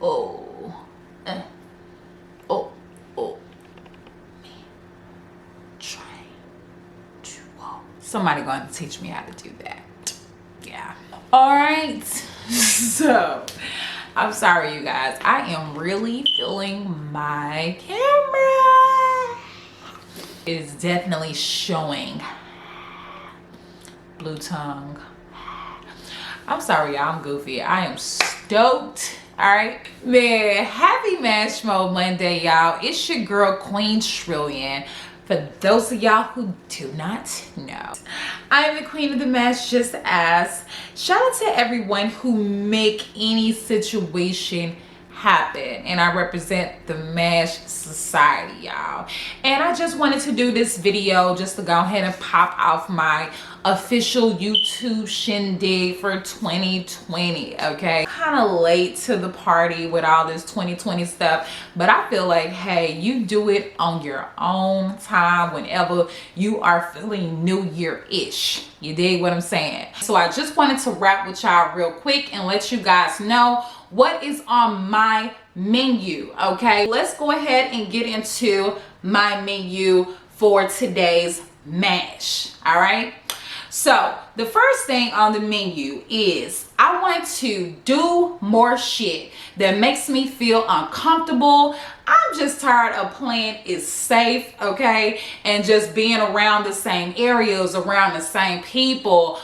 oh, oh, oh, try to walk. Somebody going to teach me how to do that. Yeah. All right. So, I'm sorry, you guys. I am really feeling my camera. It is definitely showing. Blue tongue. I'm sorry, y'all. I'm goofy. I am stoked. All right, man. Happy Mash Mode Monday, y'all. It's your girl Queen Trillion. For those of y'all who do not know, I am the queen of the mash, just as. Shout out to everyone who make any situation happen, and I represent the Mash Society, y'all. And I just wanted to do this video just to go ahead and pop off my official YouTube shindig for 2020. Okay, kind of late to the party with all this 2020 stuff, but I feel like, hey, you do it on your own time whenever you are feeling new year-ish. You dig what I'm saying? So I just wanted to wrap with y'all real quick and let you guys know what is on my menu. Okay, let's go ahead and get into my menu for today's mash. All right, so the first thing on the menu is I want to do more shit that makes me feel uncomfortable. I'm just tired of playing it safe, okay, and just being around the same areas, around the same people,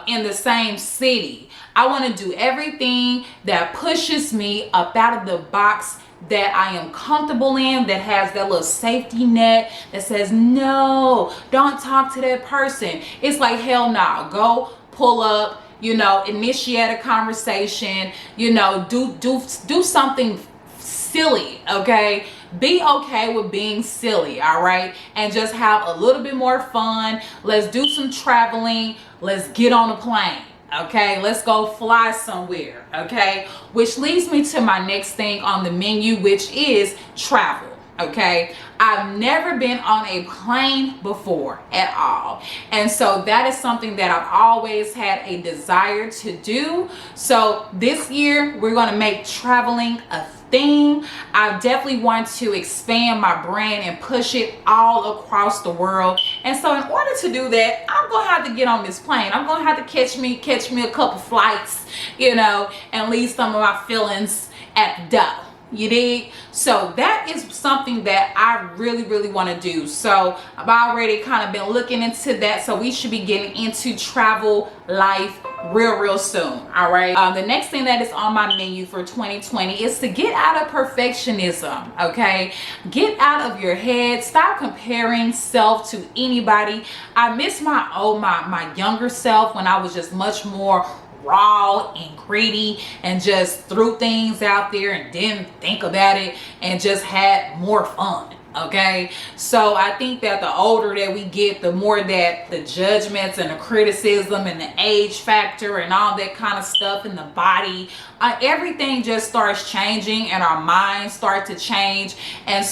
in the same city. I want to do everything that pushes me up out of the box that I am comfortable in, that has that little safety net that says, no, don't talk to that person. It's like, hell no, go pull up, you know, initiate a conversation, you know, do something silly, okay? Be okay with being silly, all right? And just have a little bit more fun. Let's do some traveling. Let's get on a plane. Okay, let's go fly somewhere. Okay, which leads me to my next thing on the menu, which is travel. Okay, I've never been on a plane before at all, and so that is something that I've always had a desire to do. So this year we're going to make traveling a thing. I definitely want to expand my brand and push it all across the world. And so in order to do that, I'm gonna have to get on this plane. I'm gonna have to catch me a couple flights, you know, and leave some of my feelings at the door. You dig? So that is something that I really want to do. So I've already kind of been looking into that, so we should be getting into travel life real soon. All right, the next thing that is on my menu for 2020 is to get out of perfectionism. Okay, get out of your head, stop comparing self to anybody. I miss my younger self when I was just much more raw and greedy and just threw things out there and didn't think about it and just had more fun. Okay, so I think that the older that we get, the more that the judgments and the criticism and the age factor and all that kind of stuff in the body, everything just starts changing, and our minds start to change and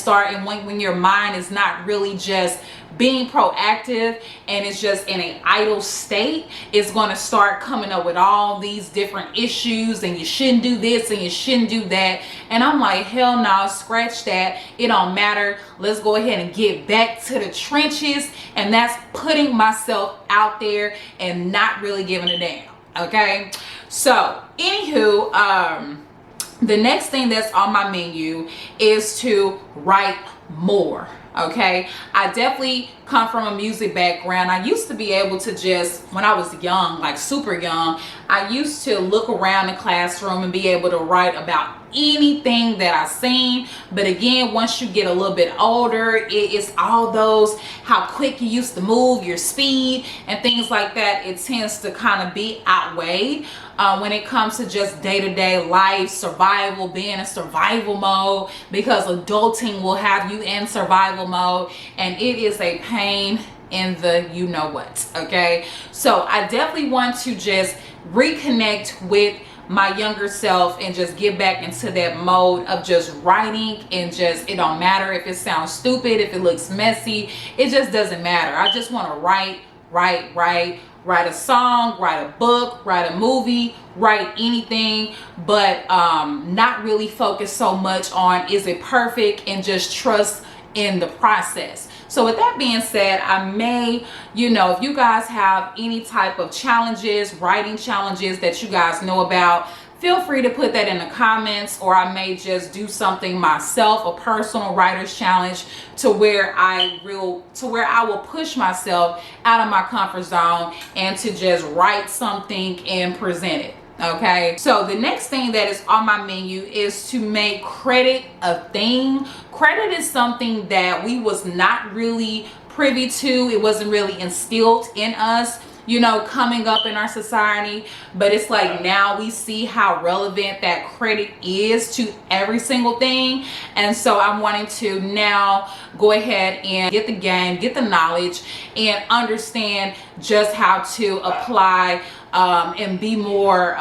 when your mind is not really just being proactive and it's just in an idle state, it's going to start coming up with all these different issues, and you shouldn't do this and you shouldn't do that. And I'm like, hell no, scratch that. It don't matter. Let's go ahead and get back to the trenches. And that's putting myself out there and not really giving a damn. Okay, so anywho, the next thing that's on my menu is to write more. Okay, I definitely come from a music background. I used to be able to just, when I was young, like super young, I used to look around the classroom and be able to write about anything that I seen. But again, once you get a little bit older, it's all those, how quick you used to move, your speed and things like that. It tends to kind of be outweighed when it comes to just day-to-day life, survival, being in survival mode, because adulting will have you in survival mode, and it is a pain in the you know what. Okay, so I definitely want to just reconnect with my younger self and just get back into that mode of just writing, and just, it don't matter if it sounds stupid, if it looks messy, it just doesn't matter. I just want to write write a song, write a book, write a movie, write anything, but not really focus so much on is it perfect, and just trust in the process. So with that being said, I may, if you guys have any type of challenges, writing challenges that you guys know about, feel free to put that in the comments, or I may just do something myself, a personal writer's challenge, to where I will push myself out of my comfort zone and to just write something and present it. Okay, so the next thing that is on my menu is to make credit a thing. Credit is something that we was not really privy to. It wasn't really instilled in us, coming up in our society, but it's like now we see how relevant that credit is to every single thing. And so I'm wanting to now go ahead and get the game, get the knowledge, and understand just how to apply and be more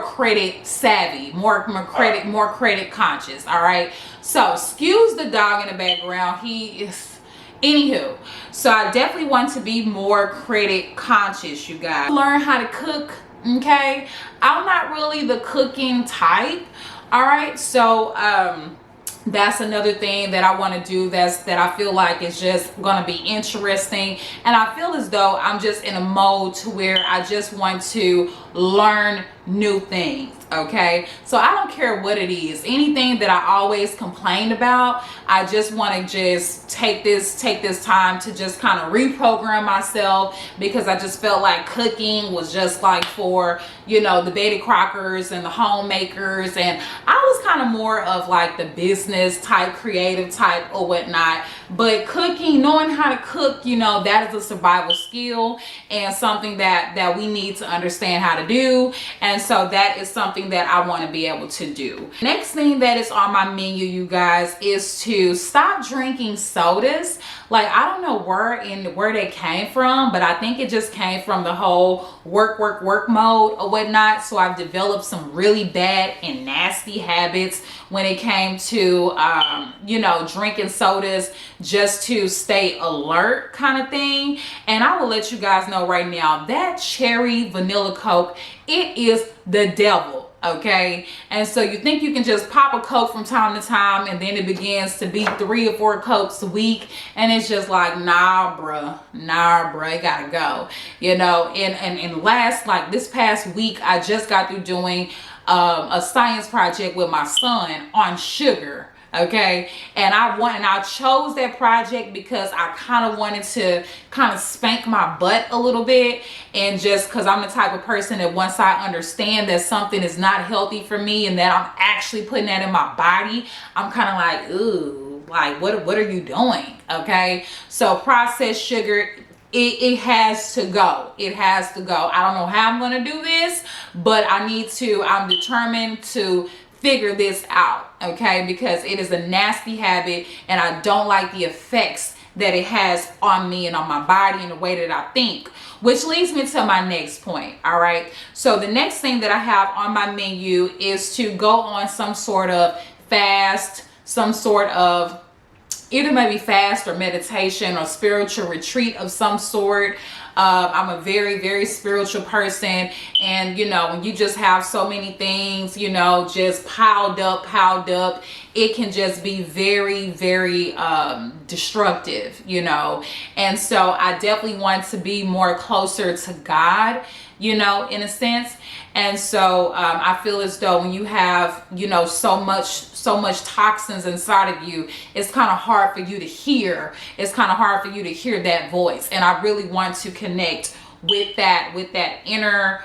credit savvy, more credit conscious. All right, so excuse the dog in the background. He is, anywho, so I definitely want to be more credit conscious, you guys. Learn how to cook. Okay, I'm not really the cooking type. All right, so that's another thing that I want to do that I feel like is just going to be interesting, and I feel as though I'm just in a mode to where I just want to learn new things. Okay, so I don't care what it is, anything that I always complained about, I just want to just take this time to just kind of reprogram myself, because I just felt like cooking was just like for the Betty Crockers and the homemakers, and I was kind of more of like the business type, creative type or whatnot. But cooking, knowing how to cook, that is a survival skill and something that we need to understand how to do. And so that is something that I want to be able to do. Next thing that is on my menu, you guys, is to stop drinking sodas. Like, I don't know where they came from, but I think it just came from the whole work mode or whatnot. So I've developed some really bad and nasty habits when it came to drinking sodas just to stay alert kind of thing. And I will let you guys know right now that cherry vanilla Coke, it is the devil. Okay, and so you think you can just pop a Coke from time to time, and then it begins to be 3 or 4 Cokes a week, and it's just like, nah bruh, it gotta go. And last, like this past week, I just got through doing a science project with my son on sugar. Okay, and I chose that project because I kind of wanted to kind of spank my butt a little bit, and just because I'm the type of person that once I understand that something is not healthy for me and that I'm actually putting that in my body, I'm kind of like, ooh, like what are you doing? Okay, so processed sugar, it has to go. It has to go. I don't know how I'm going to do this, but I'm determined to figure this out, okay, because it is a nasty habit, and I don't like the effects that it has on me and on my body and the way that I think, which leads me to my next point. All right, so the next thing that I have on my menu is to go on some sort of fast, some sort of either maybe fast or meditation or spiritual retreat of some sort. I'm a very, very spiritual person, and when you just have so many things, just piled up, it can just be very, very destructive, and so I definitely want to be more closer to God, in a sense. And so I feel as though when you have, so much toxins inside of you, it's kind of hard for you to hear. It's kind of hard for you to hear that voice. And I really want to connect with that inner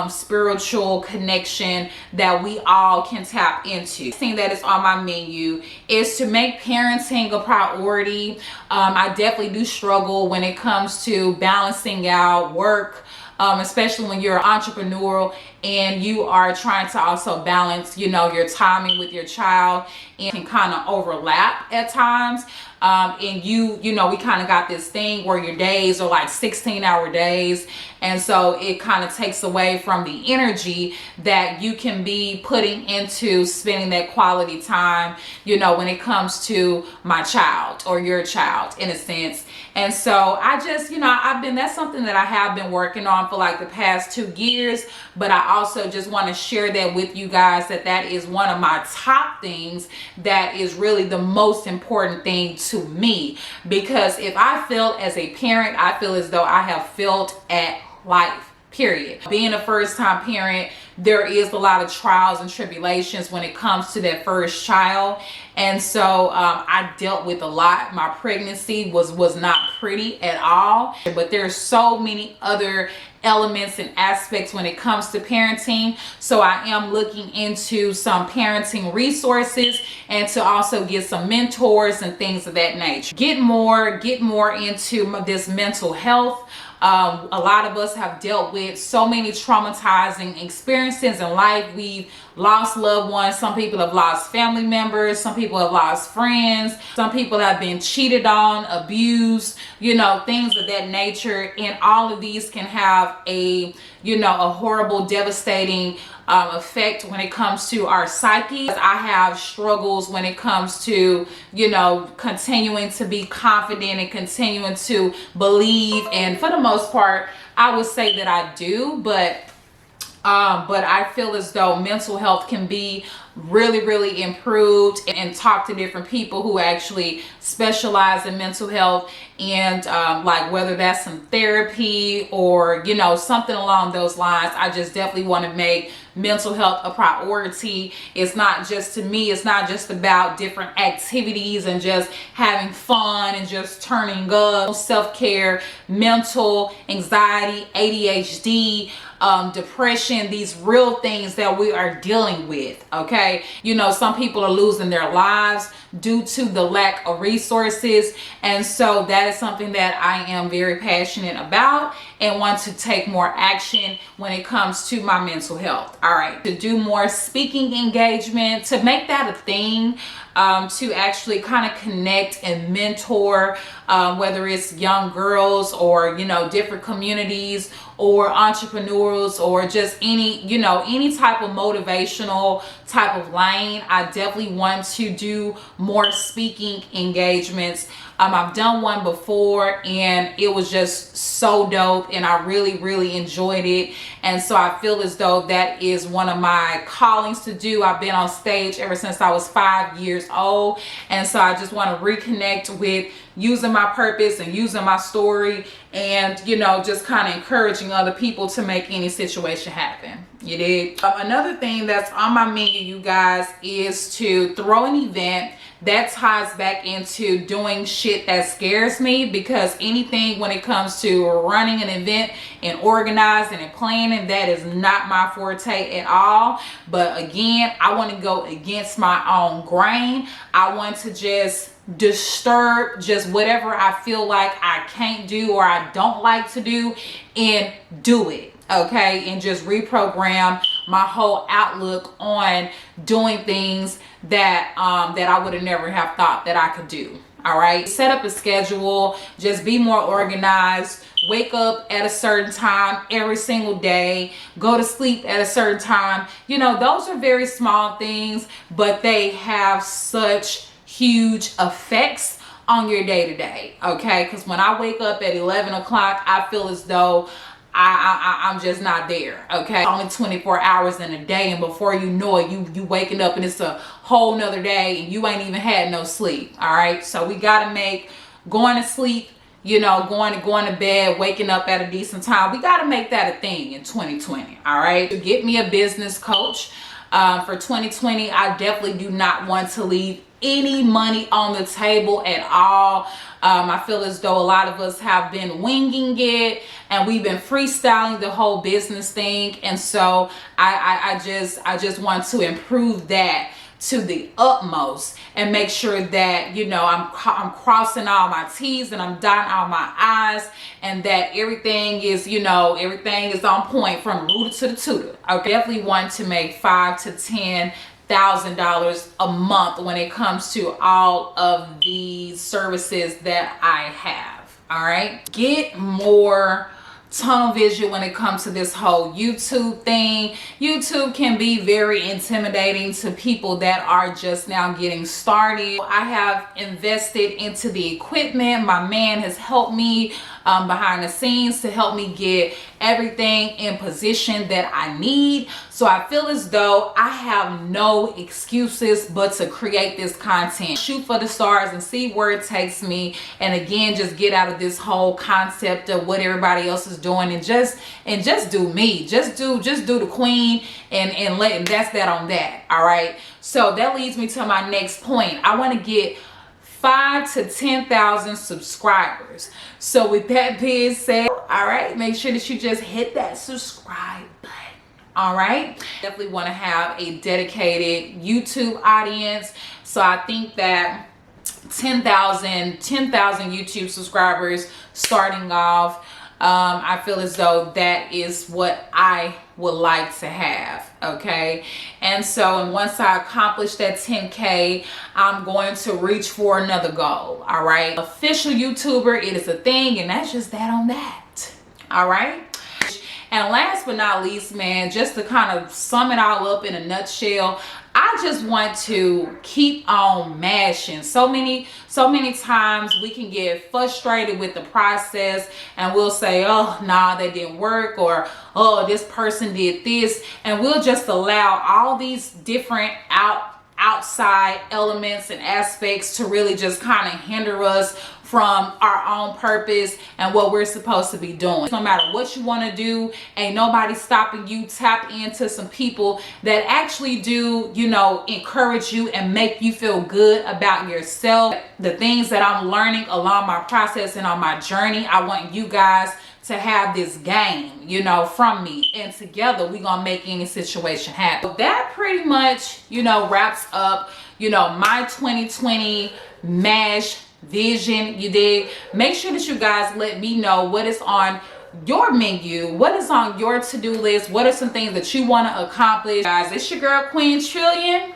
spiritual connection that we all can tap into. The thing that is on my menu is to make parenting a priority. I definitely do struggle when it comes to balancing out work, especially when you're entrepreneurial and you are trying to also balance, your timing with your child, and can kind of overlap at times. And we kind of got this thing where your days are like 16-hour days. And so it kind of takes away from the energy that you can be putting into spending that quality time, when it comes to my child or your child in a sense. And so I just, that's something that I have been working on for like the past 2 years. But I also just want to share that with you guys, that is one of my top things that is really the most important thing to me. Because if I failed as a parent, I feel as though I have failed at life, period. Being a first-time parent, there is a lot of trials and tribulations when it comes to that first child. And so I dealt with a lot. My pregnancy was not pretty at all, but there's so many other elements and aspects when it comes to parenting. So I am looking into some parenting resources, and to also get some mentors and things of that nature. Get more into this mental health. A lot of us have dealt with so many traumatizing experiences in life. We've lost loved ones. Some people have lost family members. Some people have lost friends. Some people have been cheated on, abused, things of that nature. And all of these can have a horrible, devastating effect when it comes to our psyche. I have struggles when it comes to, continuing to be confident and continuing to believe. And for the most part, I would say that I do, but I feel as though mental health can be really improved, and talk to different people who actually specialize in mental health, and like whether that's some therapy or something along those lines. I just definitely want to make mental health a priority. It's not just, to me, it's not just about different activities and just having fun and just turning up. Self-care, mental anxiety, ADHD, depression, these real things that we are dealing with. Okay, some people are losing their lives due to the lack of resources, and so that is something that I am very passionate about and want to take more action when it comes to my mental health. All right, to do more speaking engagement, to make that a thing, to actually kind of connect and mentor, whether it's young girls or different communities or entrepreneurs, or just any type of motivational type of lane. I definitely want to do more speaking engagements. I've done one before and it was just so dope, and I really enjoyed it. And so I feel as though that is one of my callings to do. I've been on stage ever since I was 5 years old, and so I just want to reconnect with using my purpose and using my story, and just kind of encouraging other people to make any situation happen. You did. Another thing that's on my menu, you guys, is to throw an event that ties back into doing shit that scares me, because anything when it comes to running an event and organizing and planning, that is not my forte at all. But again, I want to go against my own grain. I want to just disturb just whatever I feel like I can't do or I don't like to do, and do it. Okay, and just reprogram my whole outlook on doing things that I would have never have thought that I could do. All right, set up a schedule, just be more organized, wake up at a certain time every single day, go to sleep at a certain time. Those are very small things, but they have such huge effects on your day-to-day. Okay, because when I wake up at 11 o'clock, I feel as though I'm just not there. Okay, only 24 hours in a day, and before you know it, you waking up and it's a whole nother day and you ain't even had no sleep. All right, so we got to make going to sleep, going to bed, waking up at a decent time, we got to make that a thing in 2020. All right, to get me a business coach for 2020. I definitely do not want to leave any money on the table at all. I feel as though a lot of us have been winging it, and we've been freestyling the whole business thing. And so I just want to improve that. to the utmost and make sure that, you know, I'm crossing all my T's and I'm dotting all my I's, and that everything is, you know, everything is on point from rooter to the tutor. I definitely want to make $5,000 to $10,000 a month when it comes to all of these services that I have. All right, get more tunnel vision when it comes to this whole YouTube thing. YouTube can be very intimidating to people that are just now getting started. I have invested into the equipment. My man has helped me behind the scenes to help me get everything in position that I need. So I feel as though I have no excuses but to create this content, shoot for the stars and see where it takes me. And again, just get out of this whole concept of what everybody else is doing and just do me. Just do the queen and that's that on that. All right. So that leads me to my next point. I want to get 5,000 to 10,000 subscribers. So with that being said, all right, make sure that you just hit that subscribe button. All right, definitely want to have a dedicated YouTube audience. So I think that 10,000 YouTube subscribers starting off, I feel as though that is what I would like to have. Okay, and so and once I accomplish that 10K, I'm going to reach for another goal. All right, official YouTuber, it is a thing, and that's just that on that. All right. And last but not least, man, just to kind of sum it all up in a nutshell, I just want to keep on mashing. So many times we can get frustrated with the process and we'll say, oh, nah, that didn't work, or oh, this person did this. And we'll just allow all these different outside elements and aspects to really just kind of hinder us from our own purpose and what we're supposed to be doing. No matter what you want to do, ain't nobody stopping you. Tap into some people that actually do, you know, encourage you and make you feel good about yourself. The things that I'm learning along my process and on my journey, I want you guys to have this game, you know, from me, and together we gonna make any situation happen. So that pretty much, you know, wraps up, you know, my 2020 MASH vision. You dig? Make sure that you guys let me know what is on your menu, what is on your to-do list, what are some things that you want to accomplish. Guys, it's your girl Queen Trillion,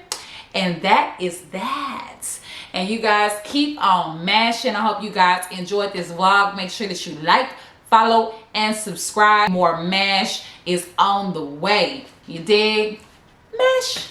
and that is that. And you guys keep on mashing. I hope you guys enjoyed this vlog. Make sure that you like, follow, and subscribe. More MASH is on the way. You dig? MASH.